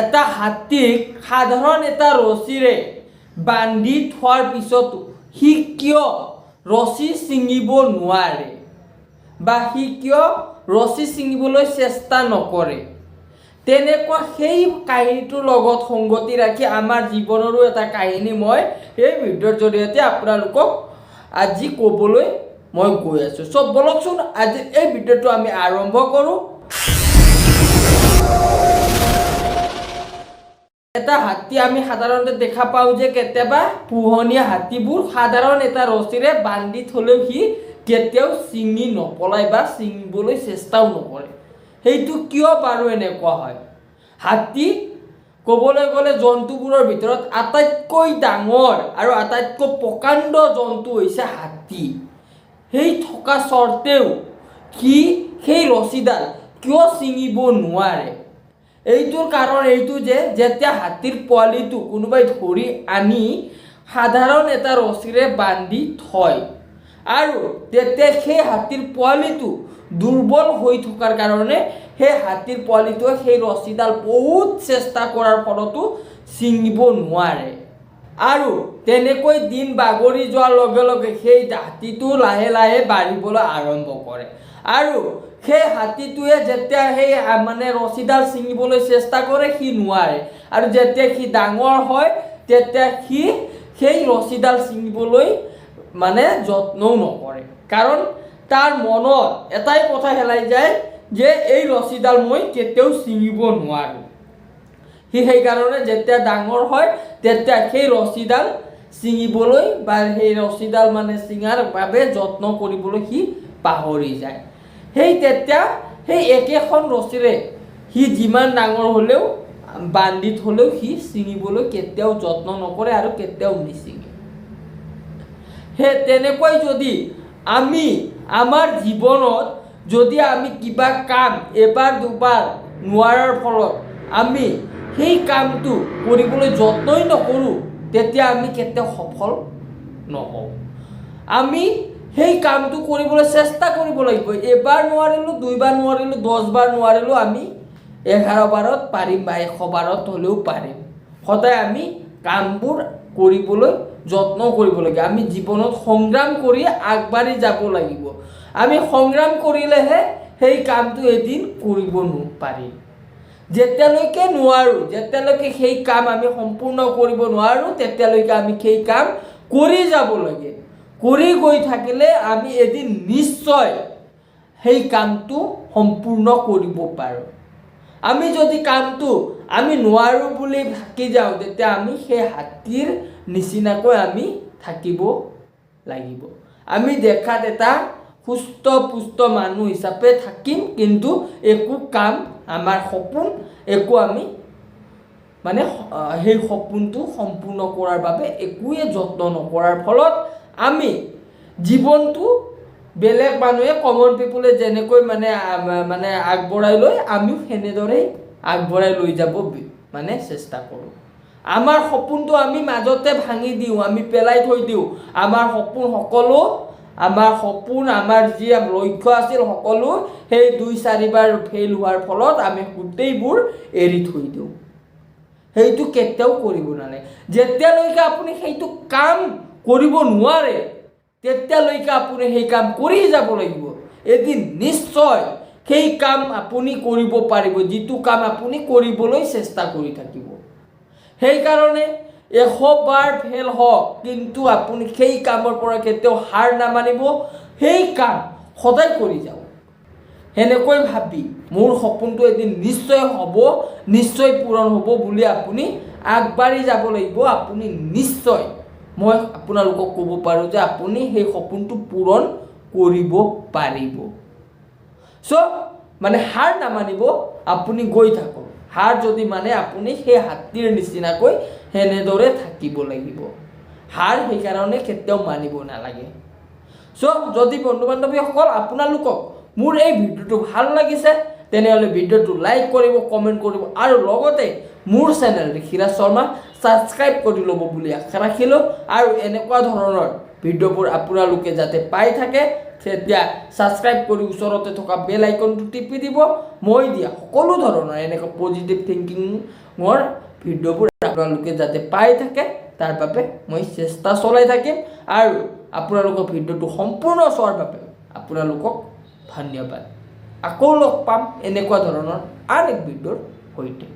এটা হাতীক সাধাৰণ এটা ৰছীৰে বান্ধি থোৱাৰ পিছতো সি কিয় ৰছী ছিঙিব নোৱাৰে বা সি কিয় ৰছী ছিঙিবলৈ চেষ্টা নকৰে? তেনেকুৱা সেই কাহিনীটোৰ লগত সংগতি ৰাখি আমাৰ জীৱনৰো এটা কাহিনী মই এই ভিডিঅ'ৰ জৰিয়তে আপোনালোকক আজি ক'বলৈ মই গৈ আছোঁ। চ' বলকচোন আজি এই ভিডিঅ'টো আমি আৰম্ভ কৰোঁ। এটা হাতী আমি সাধাৰণতে দেখা পাওঁ যে কেতিয়াবা পোহনীয়া হাতীবোৰ সাধাৰণ এটা ৰছীৰে বান্ধি থ'লেও সি কেতিয়াও ছিঙি নপলায় বা ছিঙিবলৈ চেষ্টাও নকৰে। সেইটো কিয় বাৰু এনেকুৱা হয়? হাতী ক'বলৈ গ'লে জন্তুবোৰৰ ভিতৰত আটাইতকৈ ডাঙৰ আৰু আটাইতকৈ প্ৰকাণ্ড জন্তু হৈছে হাতী। সেই থকা স্বত্তেও সি সেই ৰছীডাল কিয় ছিঙিব নোৱাৰে? এইটোৰ কাৰণ এইটো যে যেতিয়া হাতীৰ পোৱালিটো কোনোবাই ধৰি আনি সাধাৰণ এটা ৰছীৰে বান্ধি থয় আৰু তেতিয়া সেই হাতীৰ পোৱালিটো দুৰ্বল হৈ থকাৰ কাৰণে সেই হাতীৰ পোৱালিটোৱে সেই ৰছীডাল বহুত চেষ্টা কৰাৰ ফলতো ছিঙিব নোৱাৰে আৰু তেনেকৈ দিন বাগৰি যোৱাৰ লগে লগে সেই হাতীটো লাহে লাহে বাঢ়িবলৈ আৰম্ভ কৰে আৰু সেই হাতীটোৱে যেতিয়া সেই মানে ৰছীডাল ছিঙিবলৈ চেষ্টা কৰে সি নোৱাৰে আৰু যেতিয়া সি ডাঙৰ হয় তেতিয়া সি সেই ৰছীডাল ছিঙিবলৈ মানে যত্নও নকৰে, কাৰণ তাৰ মনত এটাই কথা খেলাই যায় যে এই ৰছীডাল মই কেতিয়াও ছিঙিব নোৱাৰোঁ। সি সেইকাৰণে যেতিয়া ডাঙৰ হয় তেতিয়া সেই ৰছীডাল ছিঙিবলৈ বা সেই ৰছীডাল মানে ছিঙাৰ বাবে যত্ন কৰিবলৈ সি পাহৰি যায়। তেতিয়া সেই একেখন ৰছীৰে সি যিমান ডাঙৰ হ'লেও বান্ধি থ'লেও সি ছিঙিবলৈ কেতিয়াও যত্ন নকৰে আৰু কেতিয়াও নিছিঙে। সেই তেনেকৈ যদি আমি আমাৰ জীৱনত যদি আমি কিবা কাম এবাৰ দুবাৰ নোৱাৰাৰ ফলত আমি সেই কামটো কৰিবলৈ যত্নই নকৰোঁ তেতিয়া আমি কেতিয়াও সফল নহওঁ। আমি সেই কামটো কৰিবলৈ চেষ্টা কৰিব লাগিব। এবাৰ নোৱাৰিলোঁ, দুইবাৰ নোৱাৰিলোঁ, 10 বাৰ নোৱাৰিলোঁ, আমি 11 বাৰত পাৰিম বা 100 বাৰত হ'লেও পাৰিম। সদায় আমি কামবোৰ কৰিবলৈ যত্ন কৰিব লাগে। আমি জীৱনত সংগ্ৰাম কৰি আগবাঢ়ি যাব লাগিব। আমি সংগ্ৰাম কৰিলেহে সেই কামটো এদিন কৰিব পাৰিম। যেতিয়ালৈকে নোৱাৰোঁ, যেতিয়ালৈকে সেই কাম আমি সম্পূৰ্ণ কৰিব নোৱাৰোঁ তেতিয়ালৈকে আমি সেই কাম কৰি যাব লাগে। কৰি গৈ থাকিলে আমি এদিন নিশ্চয় সেই কামটো সম্পূৰ্ণ কৰিব পাৰোঁ। আমি যদি কামটো আমি নোৱাৰোঁ বুলি থাকি যাওঁ তেতিয়া আমি সেই হাতীৰ নিচিনাকৈ আমি থাকিব লাগিব। আমি দেখাত এটা সুস্থ পুষ্ট মানুহ হিচাপে থাকিম, কিন্তু একো কাম আমাৰ সপোন একো আমি মানে সেই সপোনটো সম্পূৰ্ণ কৰাৰ বাবে একোৱে যত্ন নকৰাৰ ফলত আমি জীৱনটো বেলেগ মানুহে কমন পিপুলে যেনেকৈ মানে আগবঢ়াই লৈ আমিও সেনেদৰেই আগবঢ়াই লৈ যাব মানে চেষ্টা কৰোঁ। আমাৰ সপোনটো আমি মাজতে ভাঙি দিওঁ, আমি পেলাই থৈ দিওঁ। আমাৰ সপোন আমাৰ যি লক্ষ্য আছিল সকলো সেই 2-4 বাৰ ফেইল হোৱাৰ ফলত আমি গোটেইবোৰ এৰি থৈ দিওঁ। সেইটো কেতিয়াও কৰিব নালাগে। যেতিয়ালৈকে আপুনি সেইটো কাম কৰিব নোৱাৰে তেতিয়ালৈকে আপুনি সেই কাম কৰি যাব লাগিব। এদিন নিশ্চয় সেই কাম আপুনি কৰিব পাৰিব, যিটো কাম আপুনি কৰিবলৈ চেষ্টা কৰি থাকিব। সেইকাৰণে 100 বাৰ ফেইল হওক, কিন্তু আপুনি সেই কামৰ পৰা কেতিয়াও হাৰ নামানিব, সেই কাম সদায় কৰি যাওক। সেনেকৈ ভাবি মোৰ সপোনটো এদিন নিশ্চয় হ'ব, নিশ্চয় পূৰণ হ'ব বুলি আপুনি আগবাঢ়ি যাব লাগিব। আপুনি নিশ্চয়, মই আপোনালোকক ক'ব পাৰোঁ যে আপুনি সেই সপোনটো পূৰণ কৰিব পাৰিব। চ' মানে হাৰ নামানিব, আপুনি গৈ থাকক। হাৰ যদি মানে আপুনি সেই হাতীৰ নিচিনাকৈ সেনেদৰে থাকিব লাগিব। হাৰ সেইকাৰণে কেতিয়াও মানিব নালাগে। চ' যদি বন্ধু বান্ধৱীসকল আপোনালোকক মোৰ এই ভিডিঅ'টো ভাল লাগিছে তেনেহ'লে ভিডিঅ'টো লাইক কৰিব, কমেণ্ট কৰিব আৰু লগতে মোৰ চেনেল ঋষিৰাজ শৰ্মা ছাবস্ক্ৰাইব কৰি ল'ব বুলি আশা ৰাখিলোঁ। আৰু এনেকুৱা ধৰণৰ ভিডিঅ'বোৰ আপোনালোকে যাতে পাই থাকে তেতিয়া ছাবস্ক্ৰাইব কৰি ওচৰতে থকা বেল আইকনটো টিপি দিব মই দিয়া সকলো ধৰণৰ এনেকুৱা পজিটিভ থিংকিঙৰ ভিডিঅ'বোৰ আপোনালোকে যাতে পাই থাকে তাৰ বাবে মই চেষ্টা চলাই থাকিম আৰু আপোনালোকৰ ভিডিঅ'টো সম্পূৰ্ণ চোৱাৰ বাবে আপোনালোকক ধন্যবাদ আকৌ লগ পাম এনেকুৱা ধৰণৰ আন এক ভিডিঅ'ৰ সৈতে